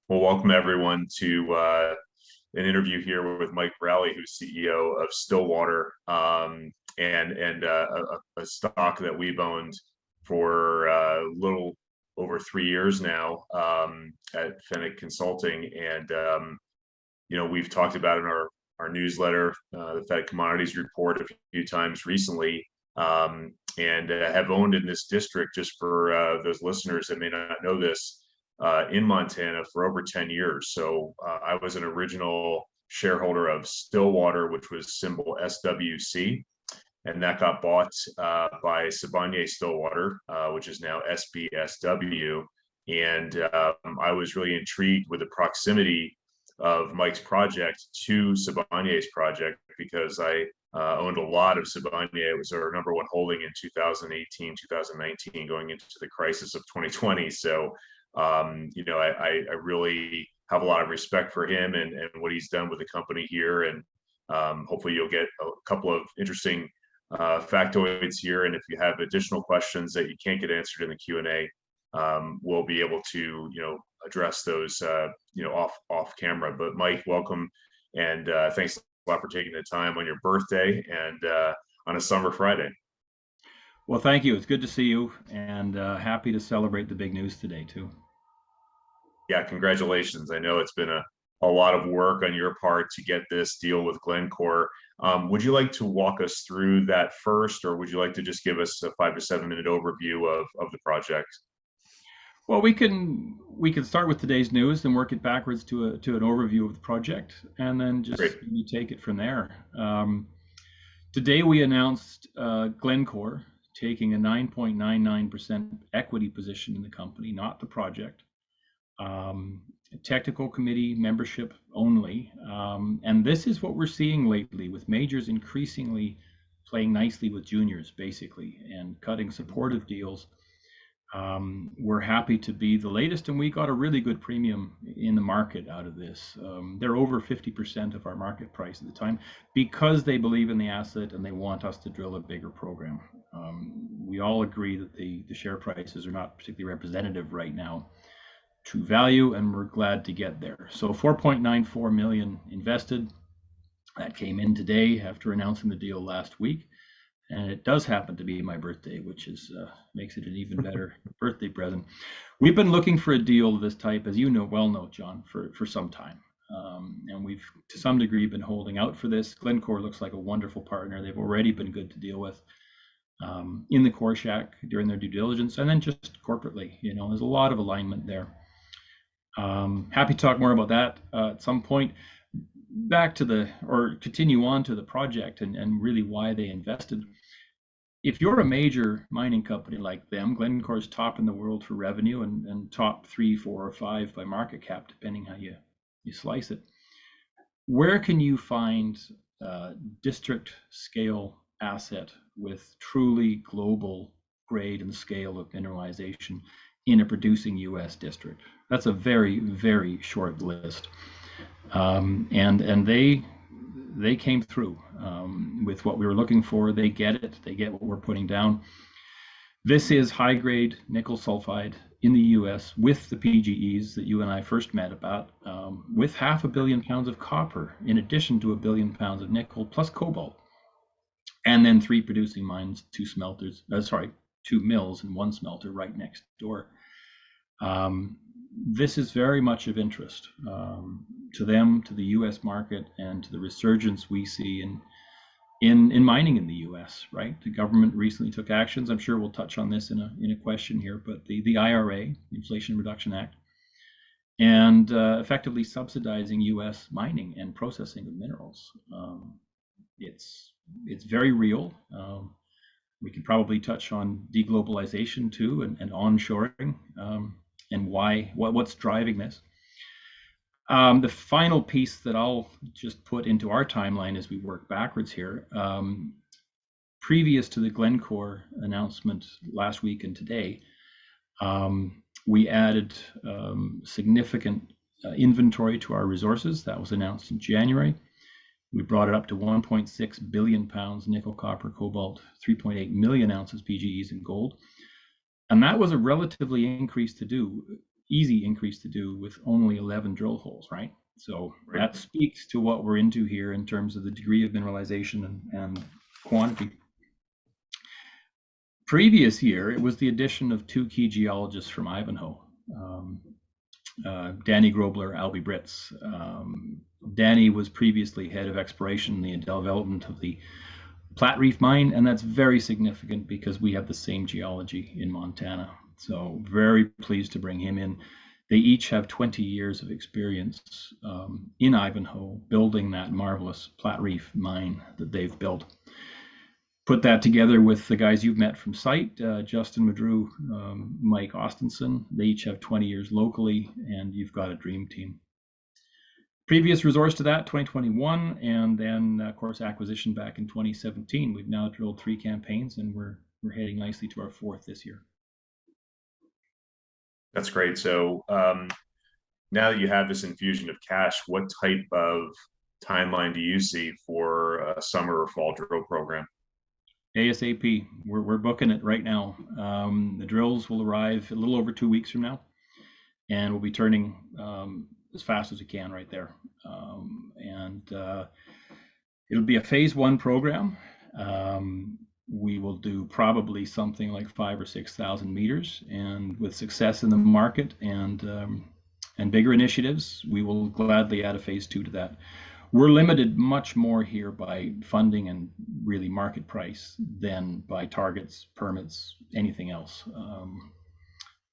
Well, welcome everyone to an interview here with Mike Rowley, who's CEO of Stillwater, and a stock that we've owned for a little over 3 years now at Feneck Consulting. And we've talked about in our newsletter, the Fed Commodities Report, a few times recently, and have owned in this district, just for those listeners that may not know this, in Montana for over 10 years. So I was an original shareholder of Stillwater, which was symbol SWC, and that got bought by Sibanye-Stillwater, which is now SBSW. And I was really intrigued with the proximity of Mike's project to Sibanye's project, because I owned a lot of Sibanye. It was our number one holding in 2018, 2019, going into the crisis of 2020. So I really have a lot of respect for him and what he's done with the company here. And hopefully you'll get a couple of interesting factoids here. And if you have additional questions that you can't get answered in the Q&A, we'll be able to, address those, off camera. But Mike, welcome. And thanks a lot for taking the time on your birthday and on a summer Friday. Well, thank you. It's good to see you, and happy to celebrate the big news today too. Yeah, congratulations. I know it's been a lot of work on your part to get this deal with Glencore. Would you like to walk us through that first, or would you like to just give us a 5 to 7 minute overview of the project? Well, we can start with today's news and work it backwards to an overview of the project, and then just take it from there. Today we announced Glencore taking a 9.99% equity position in the company, not the project. Technical committee membership only. And this is what we're seeing lately, with majors increasingly playing nicely with juniors, basically, and cutting supportive deals. We're happy to be the latest, and we got a really good premium in the market out of this. They're over 50% of our market price at the time, because they believe in the asset and they want us to drill a bigger program. We all agree that the share prices are not particularly representative right now, true value, and we're glad to get there. So 4.94 million invested. That came in today after announcing the deal last week. And it does happen to be my birthday, which is makes it an even better birthday present. We've been looking for a deal of this type, as you well know, John, for some time. And we've, to some degree, been holding out for this. Glencore looks like a wonderful partner. They've already been good to deal with in the core shack during their due diligence, and then just corporately. There's a lot of alignment there. Happy to talk more about that at some point. Back to continue on to the project and really why they invested. If you're a major mining company like them, Glencore's top in the world for revenue and top 3, 4, or 5 by market cap, depending how you slice it. Where can you find district scale asset with truly global grade and scale of mineralization in a producing U.S. district? That's a very, very short list. And they came through with what we were looking for. They get it. They get what we're putting down. This is high-grade nickel sulphide in the U.S. with the PGEs that you and I first met about, with 500 million pounds of copper, in addition to 1 billion pounds of nickel plus cobalt, and then 3 producing mines, 2 smelters. 2 mills and 1 smelter right next door. This is very much of interest to them, to the U.S. market, and to the resurgence we see in mining in the U.S. Right, the government recently took actions. I'm sure we'll touch on this in a question here, but the IRA, Inflation Reduction Act, and effectively subsidizing U.S. mining and processing of minerals. It's very real. We could probably touch on deglobalization too, and onshoring. And what's driving this. The final piece that I'll just put into our timeline as we work backwards here, previous to the Glencore announcement last week and today, we added significant inventory to our resources. That was announced in January. We brought it up to 1.6 billion pounds nickel, copper, cobalt, 3.8 million ounces PGEs, and gold. And that was a relatively increase to do easy increase to do with only 11 drill holes, right? So Right. that speaks to what we're into here in terms of the degree of mineralization and quantity. Previous year, it was the addition of two key geologists from Ivanhoe, Danny Grobler, Albie Britz. Danny was previously head of exploration in the development of the Platreef mine, and that's very significant because we have the same geology in Montana. So very pleased to bring him in. They each have 20 years of experience in Ivanhoe building that marvelous Platreef mine that they've built. Put that together with the guys you've met from site, Justin Madru, Mike Austenson. They each have 20 years locally, and you've got a dream team. Previous resource to that, 2021, and then, of course, acquisition back in 2017. We've now drilled 3 campaigns, and we're heading nicely to our 4th this year. That's great. So now that you have this infusion of cash, what type of timeline do you see for a summer or fall drill program? ASAP. We're booking it right now. The drills will arrive a little over 2 weeks from now, and we'll be turning as fast as we can right there. It'll be a phase 1 program. We will do probably something like 5,000 or 6,000 meters, and with success in the market and bigger initiatives, we will gladly add a phase 2 to that. We're limited much more here by funding and really market price than by targets, permits, anything else.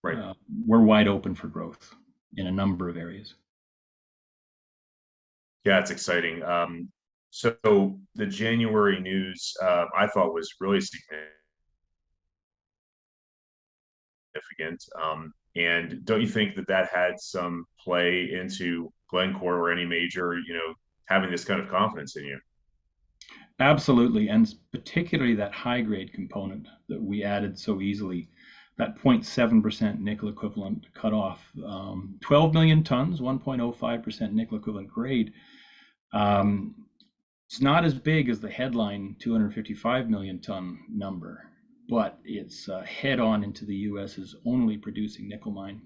Right. We're wide open for growth in a number of areas. Yeah, it's exciting. So the January news I thought was really significant. And don't you think that that had some play into Glencore or any major, having this kind of confidence in you? Absolutely, and particularly that high grade component that we added so easily, that 0.7% nickel equivalent cutoff, 12 million tons, 1.05% nickel equivalent grade. It's not as big as the headline 255 million ton number, but it's head on into the US's only producing nickel mine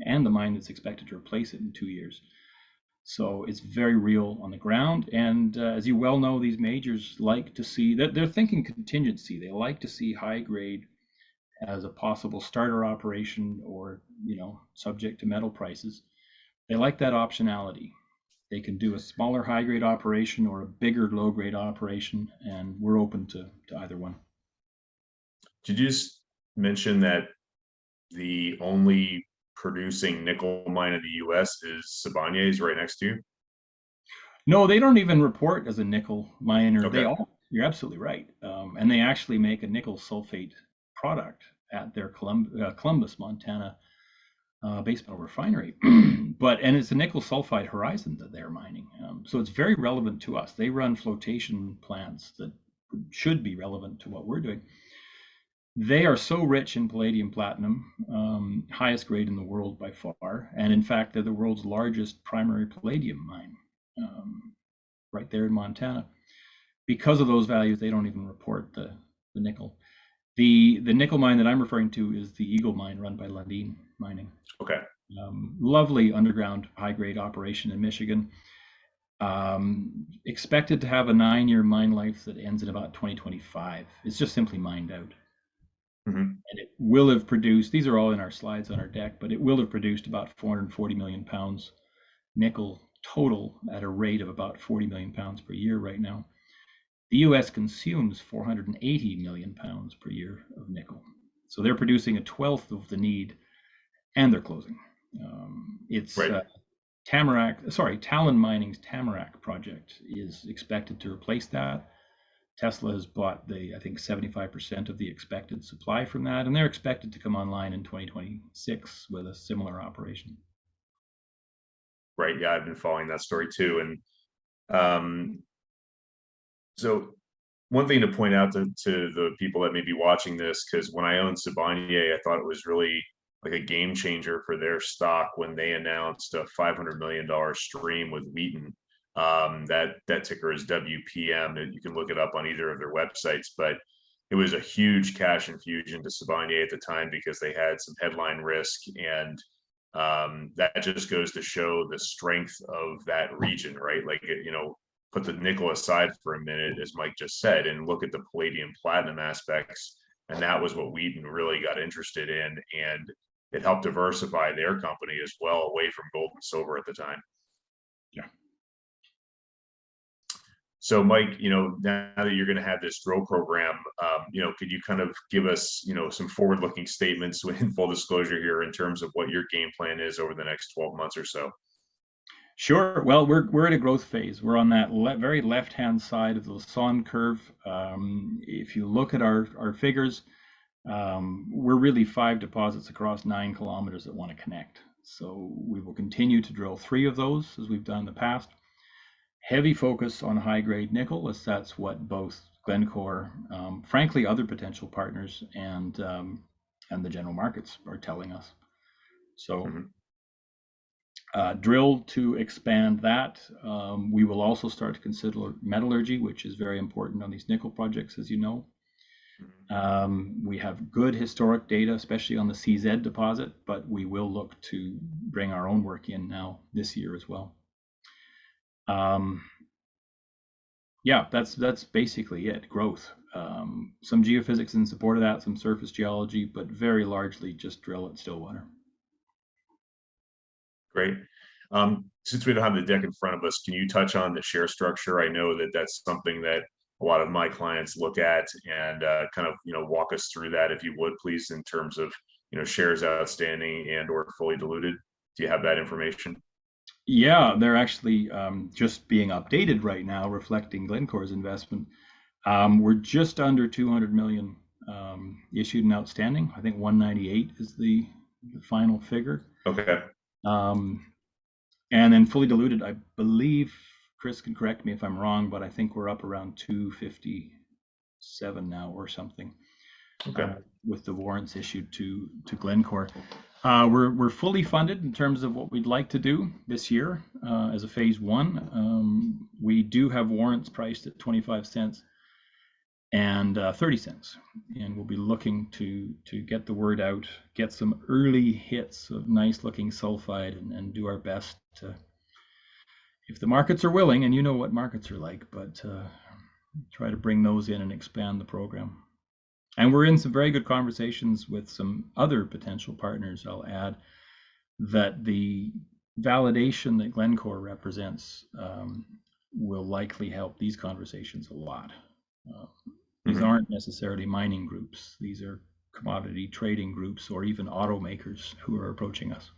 and the mine that's expected to replace it in 2 years. So it's very real on the ground. And as you well know, these majors like to see that they're thinking contingency. They like to see high grade as a possible starter operation or, subject to metal prices. They like that optionality. They can do a smaller high grade operation or a bigger low grade operation, and we're open to either one. Did you just mention that the only producing nickel mine in the US is Sibanye is right next to you? No, they don't even report as a nickel miner. Okay. They all, you're absolutely right. And they actually make a nickel sulfate product at their Columbus, Montana base metal refinery. And it's a nickel sulfide horizon that they're mining. So it's very relevant to us. They run flotation plants that should be relevant to what we're doing. They are so rich in palladium platinum, highest grade in the world by far. And in fact, they're the world's largest primary palladium mine, right there in Montana. Because of those values, they don't even report the nickel. The nickel mine that I'm referring to is the Eagle mine run by Lundin Mining. Okay. Lovely underground high grade operation in Michigan. Expected to have a 9-year mine life that ends in about 2025. It's just simply mined out. Mm-hmm. And it will have produced, these are all in our slides on our deck, but it will have produced about 440 million pounds nickel total at a rate of about 40 million pounds per year right now. The US consumes 480 million pounds per year of nickel. So they're producing a 1/12 of the need, and they're closing. It's right. Talon Mining's Tamarack project is expected to replace that. Tesla has bought I think 75% of the expected supply from that, and they're expected to come online in 2026 with a similar operation. Right. Yeah, I've been following that story too. And so one thing to point out to the people that may be watching this, because when I owned Sibanye, I thought it was really like a game changer for their stock when they announced a $500 million stream with Wheaton. That ticker is WPM, and you can look it up on either of their websites. But it was a huge cash infusion to Sibanye at the time because they had some headline risk, and that just goes to show the strength of that region, right? Like, put the nickel aside for a minute, as Mike just said, and look at the palladium platinum aspects. And that was what Wheaton really got interested in. And it helped diversify their company as well away from gold and silver at the time. Yeah. So, Mike, now that you're going to have this drill program, could you kind of give us, some forward-looking statements in full disclosure here in terms of what your game plan is over the next 12 months or so? Sure. Well, we're at a growth phase. We're on that very left-hand side of the Lassonde curve. If you look at our figures, we're really 5 deposits across 9 kilometers that want to connect. So we will continue to drill 3 of those as we've done in the past. Heavy focus on high-grade nickel, as that's what both Glencore, frankly, other potential partners, and the general markets are telling us. So. Drill to expand that. We will also start to consider metallurgy, which is very important on these nickel projects, as you know. We have good historic data, especially on the CZ deposit, but we will look to bring our own work in now this year as well. Yeah, that's basically it, growth. Some geophysics in support of that, some surface geology, but very largely just drill at Stillwater. Great. Since we don't have the deck in front of us, can you touch on the share structure? I know that that's something that a lot of my clients look at, and kind of walk us through that, if you would, please, in terms of shares outstanding and or fully diluted. Do you have that information? Yeah, they're actually just being updated right now, reflecting Glencore's investment. We're just under 200 million issued and outstanding. I think 198 is the final figure. Okay. And then fully diluted, I believe, Chris can correct me if I'm wrong, but I think we're up around 257 now or something. Okay. With the warrants issued to Glencore. We're fully funded in terms of what we'd like to do this year as a phase 1. We do have warrants priced at 25 cents and 30 cents, and we'll be looking to get the word out, get some early hits of nice looking sulphide, and do our best to, if the markets are willing, and you know what markets are like, but try to bring those in and expand the program. And we're in some very good conversations with some other potential partners, I'll add, that the validation that Glencore represents will likely help these conversations a lot. These aren't necessarily mining groups. These are commodity trading groups or even automakers who are approaching us.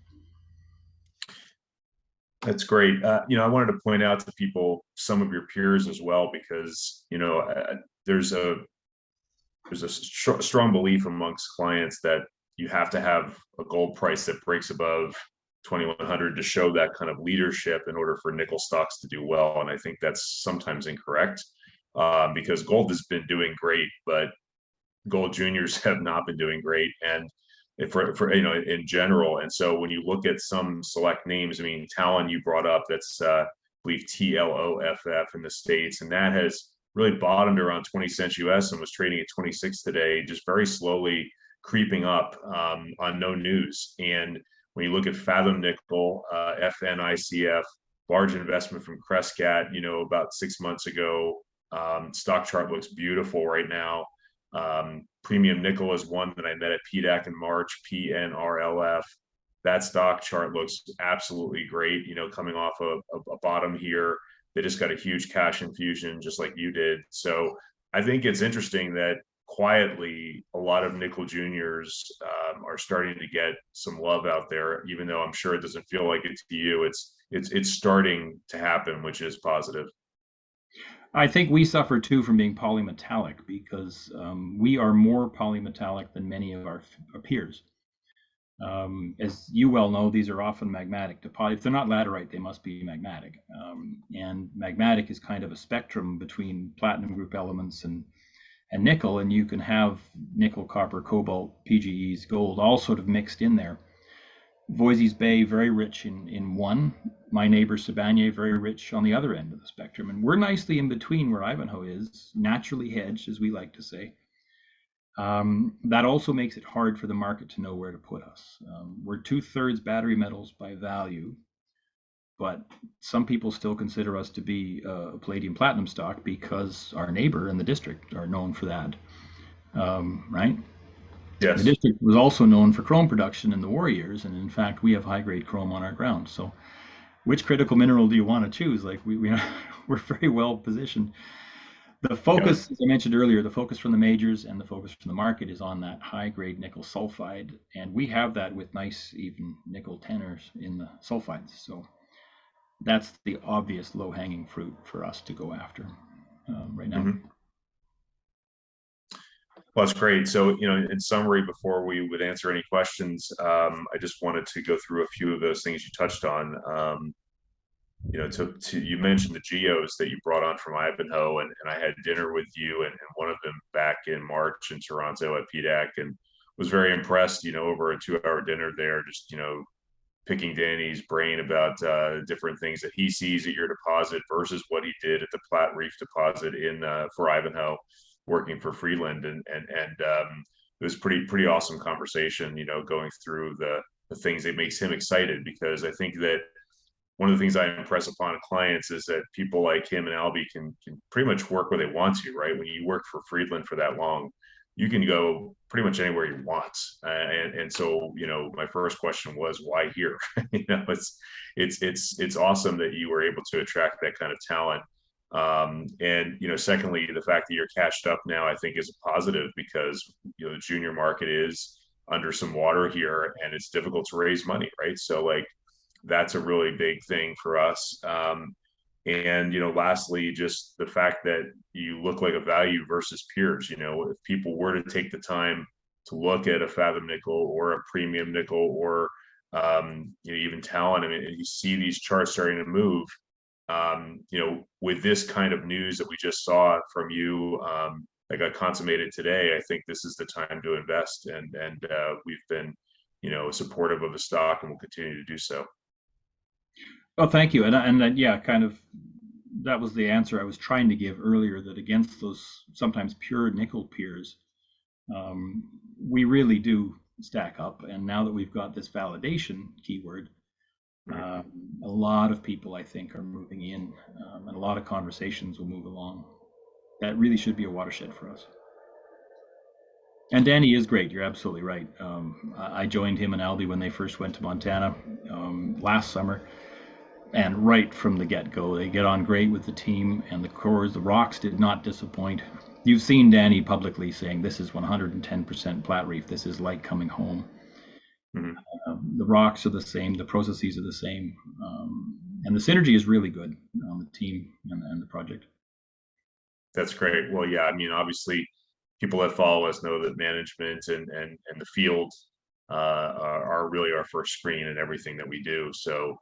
That's great. I wanted to point out to people some of your peers as well, because there's a strong belief amongst clients that you have to have a gold price that breaks above 2,100 to show that kind of leadership in order for nickel stocks to do well. And I think that's sometimes incorrect, because gold has been doing great, but gold juniors have not been doing great, and for in general. And so when you look at some select names, I mean, Talon you brought up, that's I believe TLOFF in the States, and that has really bottomed around 20 cents US and was trading at 26 today, just very slowly creeping up on no news. And when you look at Fathom Nickel, FNICF, large investment from Crescat, about 6 months ago. Stock chart looks beautiful right now. Premium Nickel is one that I met at PDAC in March, PNRLF. That stock chart looks absolutely great, coming off a bottom here. They just got a huge cash infusion, just like you did. So I think it's interesting that quietly a lot of nickel juniors are starting to get some love out there, even though I'm sure it doesn't feel like it to you. It's starting to happen, which is positive. I think we suffer too from being polymetallic, because we are more polymetallic than many of our peers. As you well know, these are often magmatic deposits. If they're not laterite, they must be magmatic. And magmatic is kind of a spectrum between platinum group elements and nickel, and you can have nickel, copper, cobalt, PGEs, gold, all sort of mixed in there. Voisey's Bay, very rich in one. My neighbor Sibanye, very rich on the other end of the spectrum. And we're nicely in between where Ivanhoe is, naturally hedged, as we like to say. That also makes it hard for the market to know where to put us. We're 2/3 battery metals by value, but some people still consider us to be a palladium platinum stock because our neighbor in the district are known for that, right? The Yes. district was also known for chrome production in the war years, and in fact, we have high-grade chrome on our ground. So, which critical mineral do you want to choose? Like we're very well positioned. The Yeah. focus, as I mentioned earlier, the focus from the majors and the focus from the market is on that high-grade nickel sulphide, and we have that with nice even nickel tenors in the sulphides. So that's the obvious low-hanging fruit for us to go after right now. Mhm. Well, that's great. So, in summary, before we would answer any questions, I just wanted to go through a few of those things you touched on. You mentioned the geos that you brought on from Ivanhoe, and I had dinner with you and one of them back in March in Toronto at PDAC, and was very impressed. Over a 2-hour dinner there, just picking Danny's brain about different things that he sees at your deposit versus what he did at the Platreef deposit in for Ivanhoe, working for Freeland, and it was pretty awesome conversation. Going through the things that makes him excited, because I think that one of the things I impress upon clients is that people like him and Albie can pretty much work where they want to, right? When you work for Freeland for that long, you can go pretty much anywhere you want. And so, my first question was, why here? It's awesome that you were able to attract that kind of talent. And secondly, the fact that you're cashed up now, I think, is a positive, because the junior market is under some water here, and it's difficult to raise money, right? So like, that's a really big thing for us. And lastly, just the fact that you look like a value versus peers. If people were to take the time to look at a Fathom nickel or a premium nickel, or even Talon, I mean, you see these charts starting to move. With this kind of news that we just saw from you, that got consummated today, I think this is the time to invest, and we've been supportive of the stock, and will continue to do so. Oh, thank you. And yeah, kind of that was the answer I was trying to give earlier, that against those sometimes pure nickel peers, we really do stack up. And now that we've got this validation keyword, a lot of people, I think, are moving in, and a lot of conversations will move along. That really should be a watershed for us. And Danny is great. You're absolutely right. I joined him and Albie when they first went to Montana last summer, and right from the get-go, they get on great with the team, and the cores, the rocks did not disappoint. You've seen Danny publicly saying this is 110% Platreef. This is like coming home. The rocks are the same, the processes are the same, and the synergy is really good on the team and the project. That's great. Well, yeah, I mean, obviously, people that follow us know that management and the field are really our first screen in everything that we do. So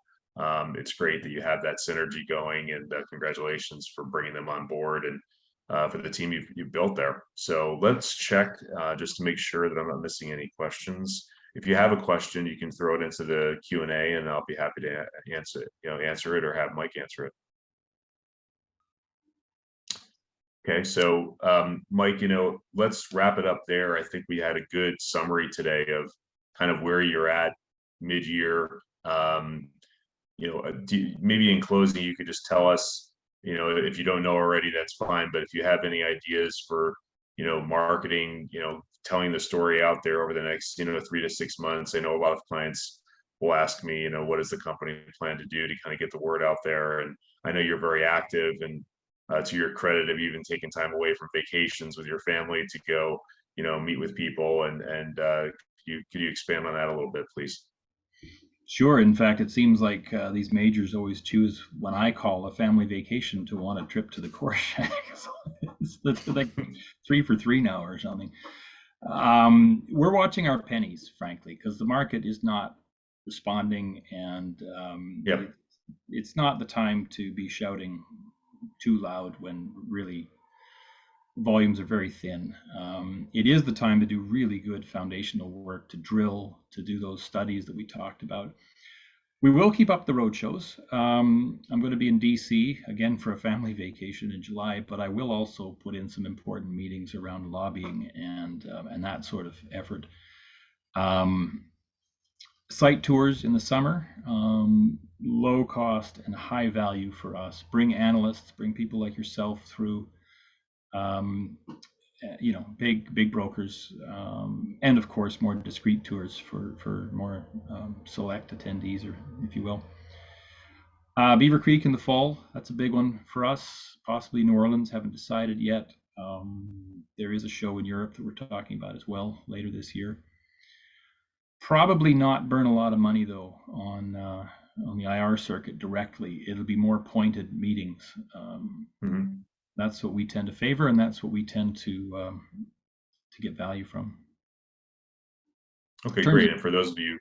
it's great that you have that synergy going, and congratulations for bringing them on board, and for the team you've built there. So let's check just to make sure that I'm not missing any questions. If you have a question, you can throw it into the Q&A, and I'll be happy to answer it, or have Mike answer it. Okay, so Mike, let's wrap it up there. I think we had a good summary today of kind of where you're at mid-year. Maybe in closing, you could just tell us, if you don't know already, that's fine. But if you have any ideas for, marketing, telling the story out there over the next, 3 to 6 months. I know a lot of clients will ask me, what does the company plan to do to kind of get the word out there? And I know you're very active, and to your credit, have even taken time away from vacations with your family to go, meet with people, and could you expand on that a little bit, please? Sure. In fact, it seems like these majors always choose when I call a family vacation to want a trip to the core shack. So it's like 3 for 3 now or something. We're watching our pennies, frankly, because the market is not responding, and Yep. it's not the time to be shouting too loud when really volumes are very thin. It is the time to do really good foundational work, to drill, to do those studies that we talked about. We will keep up the road shows. I'm going to be in DC again for a family vacation in July, but I will also put in some important meetings around lobbying and that sort of effort. Site tours in the summer, low cost and high value for us. Bring analysts, bring people like yourself through. Big brokers, and of course more discreet tours for more select attendees, or if you will. Beaver Creek in the fall, that's a big one for us. Possibly New Orleans, haven't decided yet. There is a show in Europe that we're talking about as well later this year. Probably not burn a lot of money though on the IR circuit directly. It'll be more pointed meetings. That's what we tend to favor, and that's what we tend to get value from. Okay, great. And for those of you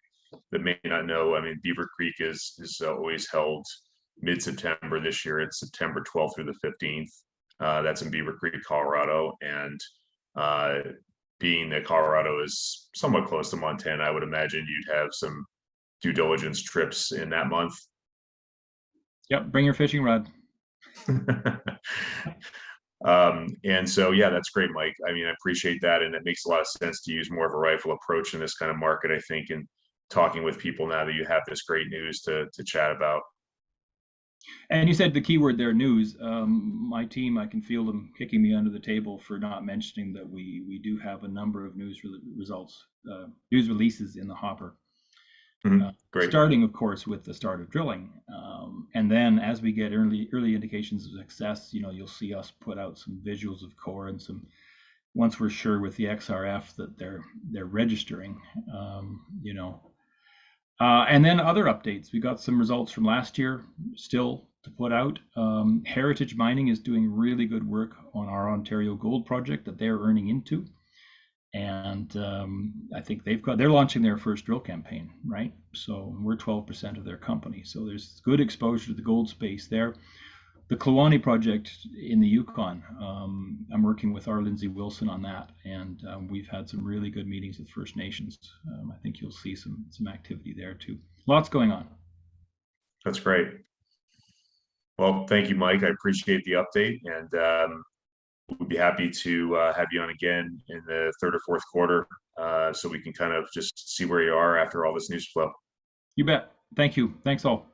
that may not know, I mean, Beaver Creek is always held mid-September. This year, it's September 12th through the 15th. That's in Beaver Creek, Colorado. And being that Colorado is somewhat close to Montana, I would imagine you'd have some due diligence trips in that month. Yep, bring your fishing rod. And so, yeah, that's great, Mike. I mean, I appreciate that. And it makes a lot of sense to use more of a rifle approach in this kind of market, I think, and talking with people now that you have this great news to chat about. And you said the keyword there, news. My team, I can feel them kicking me under the table for not mentioning that we do have a number of news releases in the hopper. Great. Starting, of course, with the start of drilling, and then as we get early indications of success, you'll see us put out some visuals of core and some. Once we're sure with the XRF that they're registering, and then other updates. We got some results from last year still to put out. Heritage Mining is doing really good work on our Ontario Gold project that they're earning into. And I think they're launching their first drill campaign, right? So we're 12% of their company. So there's good exposure to the gold space there. The Kluane project in the Yukon, I'm working with our Lindsay Wilson on that, and we've had some really good meetings with First Nations. I think you'll see some activity there too. Lots going on. That's great. Well, thank you, Mike. I appreciate the update, and we'll be happy to have you on again in the third or fourth quarter, so we can kind of just see where you are after all this news flow. You bet. Thank you. Thanks all.